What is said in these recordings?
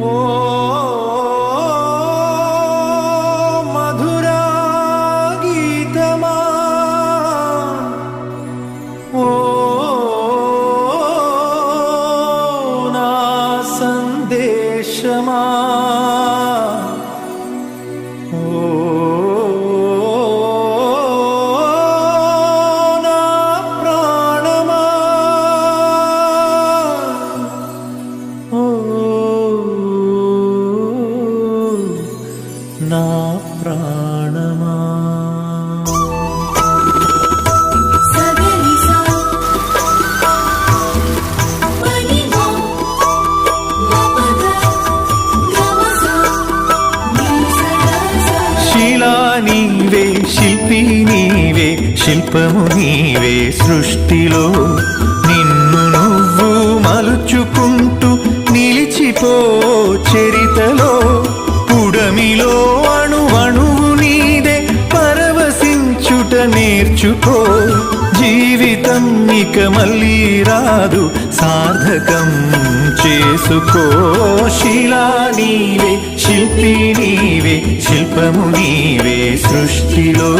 ఓ మధురా గీతమా, ఓ నా సందేశమా, ఓ నా ప్రాణమా, ఓ నా ప్రాణమా. శిలా నీవే, శిల్పి నీవే, శిల్పము నీవే సృష్టిలో. నిన్ను నువ్వు మలుచుకుంటూ నిలిచిపో చరితలో. పుడమిలో అణువణువు నీదే, పరవశించుట నేర్చుకో. జీవితం ఇక మళ్ళీ రాదు, సార్థకం చేసుకో. శిలా నీవే, శిల్పి నీవే, శిల్పము నీవే సృష్టిలో.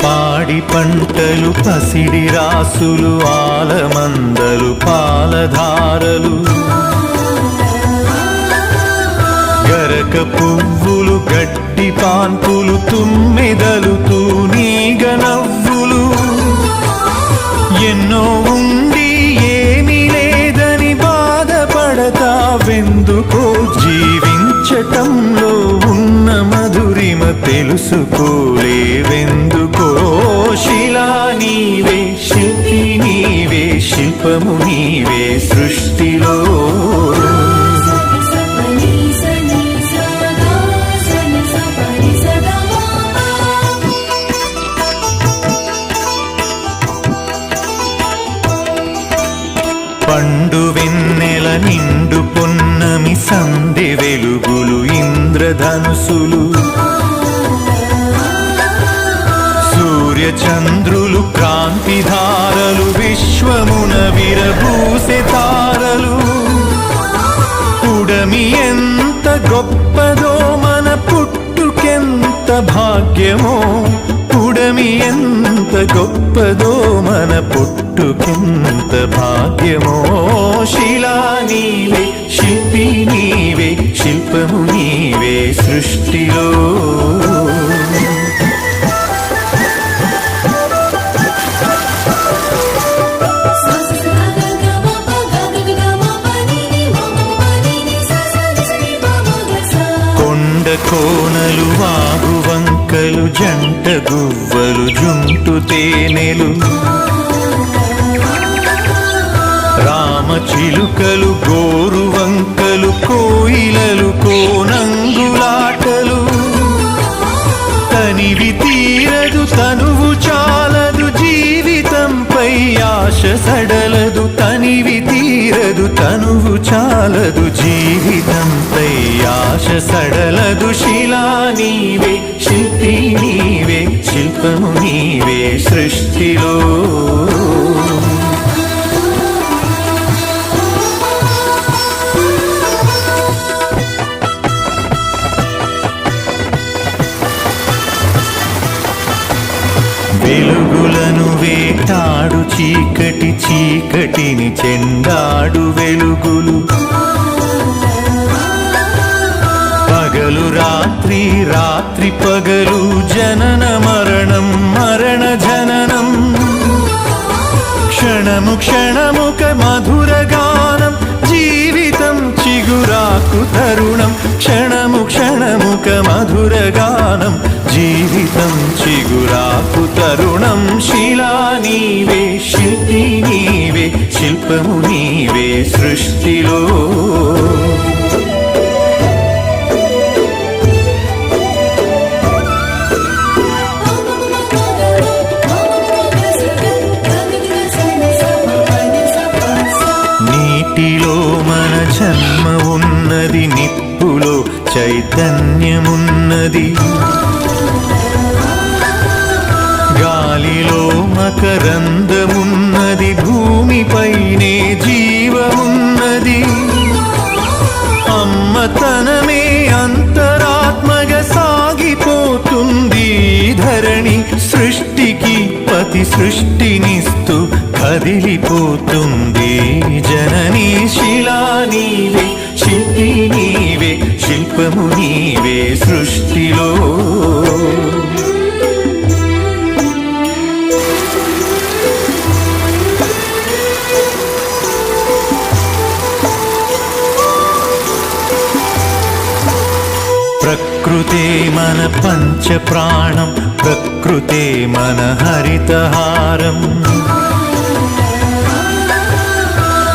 పాడి పంటలు, పసిడి రాసులు, ఆలమందలు, పాలధారలు, గరక పువ్వులు, గడ్డి పాన్పులు, తుమ్మెదలు, తూనీగ నవ్వులు. ఎన్నో ఉండి ఏమీ లేదని బాధపడతావెందుకో. జీవించటంలో ఉన్న మధురిమ తెలుసుకోలేవెందుకో. శిలా నీవే, శిల్పి నీవే, శిల్పము నీవే సృష్టిలో. పండు వెన్నెల, నిండు పొన్నమి, సందె వెలుగులు, ఇంద్రధనుసులు, సూర్య చంద్రులు, క్రాంతిధారలు, విశ్వమున విరబూసే తారలు. పుడమి ఎంత గొప్పదో, మన పుట్టుకెంత భాగ్యమో. పుడమి ఎంత గొప్పదో, మన పుట్టుకెంత భాగ్యమో. శిలా నీవే, శిల్పి నీవే, శిల్పము నీవే సృష్టిలో. కొండ కోనలు, వాగు వంకలు, జంట గువ్వలు, జుంటు తేనెలు, రామ చిలుకలు, గోరు వంకలు, కోయిలలు, కోనంగులాటలు. తనివి తీరదు, తనువు చాలదు, జీవితంపై ఆశ సడలదు. తనివి తీరదు, తనువు చాలదు, జీవితంపై ఆశ సడలదు. శిలా నీవే, శిల్పి నీవే, శిల్పము నీవే సృష్టిలో. వెలుగులను వేటాడు చీకటి, చీకటిని చెండాడు వెలుగులు. పగలు రాత్రి, రాత్రి పగలు, జనన మరణం, మరణ జననం. క్షణము క్షణముక మధుర గానం, జీవితం చిగురాకు తరుణం. క్షణము క్షణముక మధుర గానం, జీవితం చిగురాకు తరుణం. శిలా నీవే, శిల్పి నీవే, శిల్పము నీవే సృష్టిలో. నీటిలో మన జన్మ ఉన్నది, నిప్పులో చైతన్యం చైతన్యమున్నది. గాలిలో మకరందమున్నది, భూమిపైనే జీవమున్నది. అమ్మతనమే అంతరాత్మగా సాగిపోతుంది ధరణి. సృష్టికి పతి సృష్టినిస్తూ కదిలిపోతుంది జననీ. శిలా నీవే, శిల్పి నీవే, శిల్పము నీవే సృష్టిలో. ప్రకృతే మన పంచ ప్రాణం, ప్రకృతే మన హరితహారం.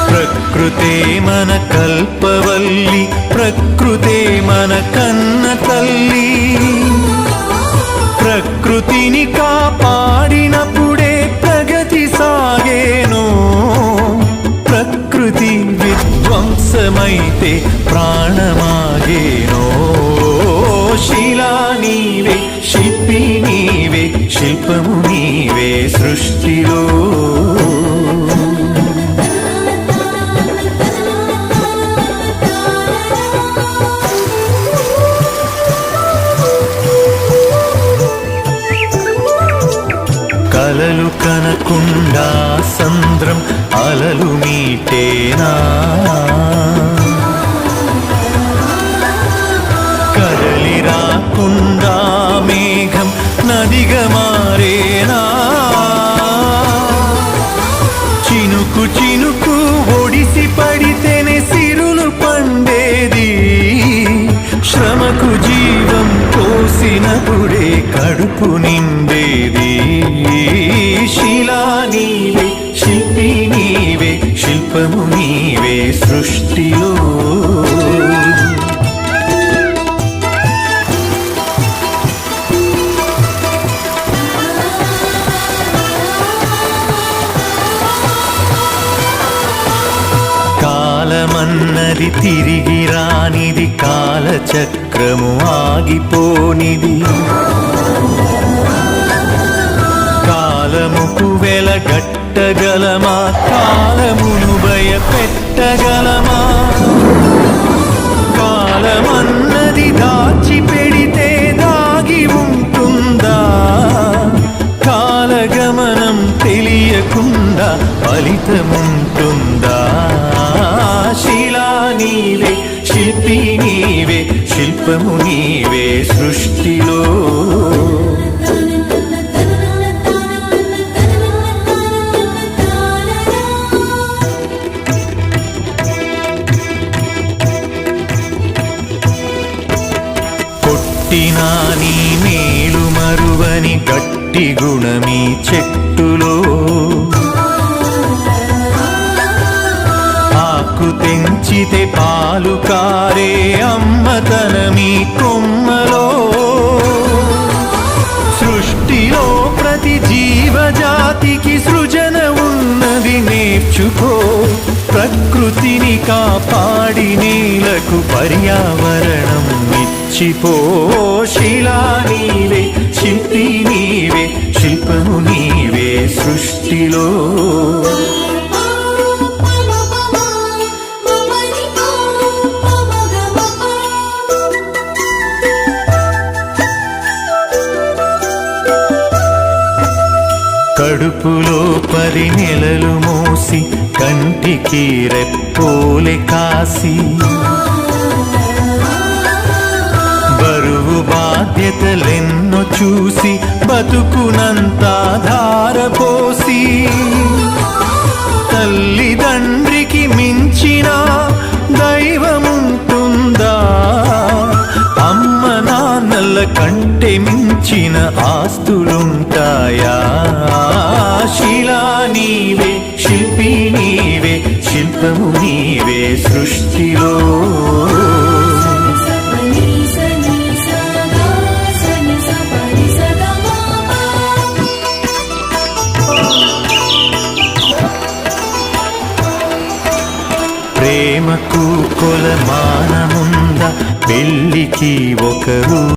ప్రకృతే మన కల్పవల్లి, ప్రకృతే మన కన్న తల్లి. ప్రకృతిని కాపాడినప్పుడే ప్రగతి సాగేను. ప్రకృతి విధ్వంసమైతే ప్రాణమాగేనో. శిలా నీవే, శిల్పి నీవే, శిల్పము నీవే సృష్టిలో. కలలు కనకుండా సంద్రం అలలు మీటేనా. కదలి రాకుండా మేఘం నదిగా మారేనా. చినుకు చినుకు ఒడిసి పడితేనే సిరులు పండేది. శ్రమకు జీవం పోసినప్పుడే కడుపు నిండేది. శిలా నీవే, శిల్పి నీవే, శిల్పము నీవే సృష్టిలో. కాలమన్నది తిరిగి రానిది, కాలచక్రము ఆగిపోనిది. కాలముకు వెలగట్టగలమా, కాలమును భయపెట్టగలమా. కాలమన్నది దాచి పెడితే దాగి ఉంటుందా. కాలగమనం తెలియకుండా ఫలితముంటుందా. శిలా నీవే, శిల్పి నీవే, శిల్పము నీవే సృష్టిలో. కొట్టినా నీ మేలు మరువని గట్టి గుణమీ చెట్టులో. ఆకు తెంచితే పాలు కారే అమ్మతనమీ కొమ్మలో. సృష్టిలో ప్రతి జీవజాతికి సృజన ఉన్నది, నేర్చుకో. ప్రకృతిని కాపాడి నేలకు పర్యావరణం ఇచ్చిపో. శిలా నీవే, శిల్పి నీవే, శిల్పము నీవే సృష్టిలో. కడుపులో 10 నెలలు మోసి కంటికి రెప్పోలే కాసి. బరువు బాధ్యతలెన్నో చూసి బతుకునంతా ధారపోసి. తల్లిదండ్రికి మించిన దైవముంటుందా. అమ్మ నాన్నల కంటే మించిన ఆస్తులుంటాయా. శిలా నీవే, శిల్పి నీవే, శిల్పము నీవే సృష్టిలో. ప్రేమకు కొలమానముందా, పెళ్ళికి ఒకరు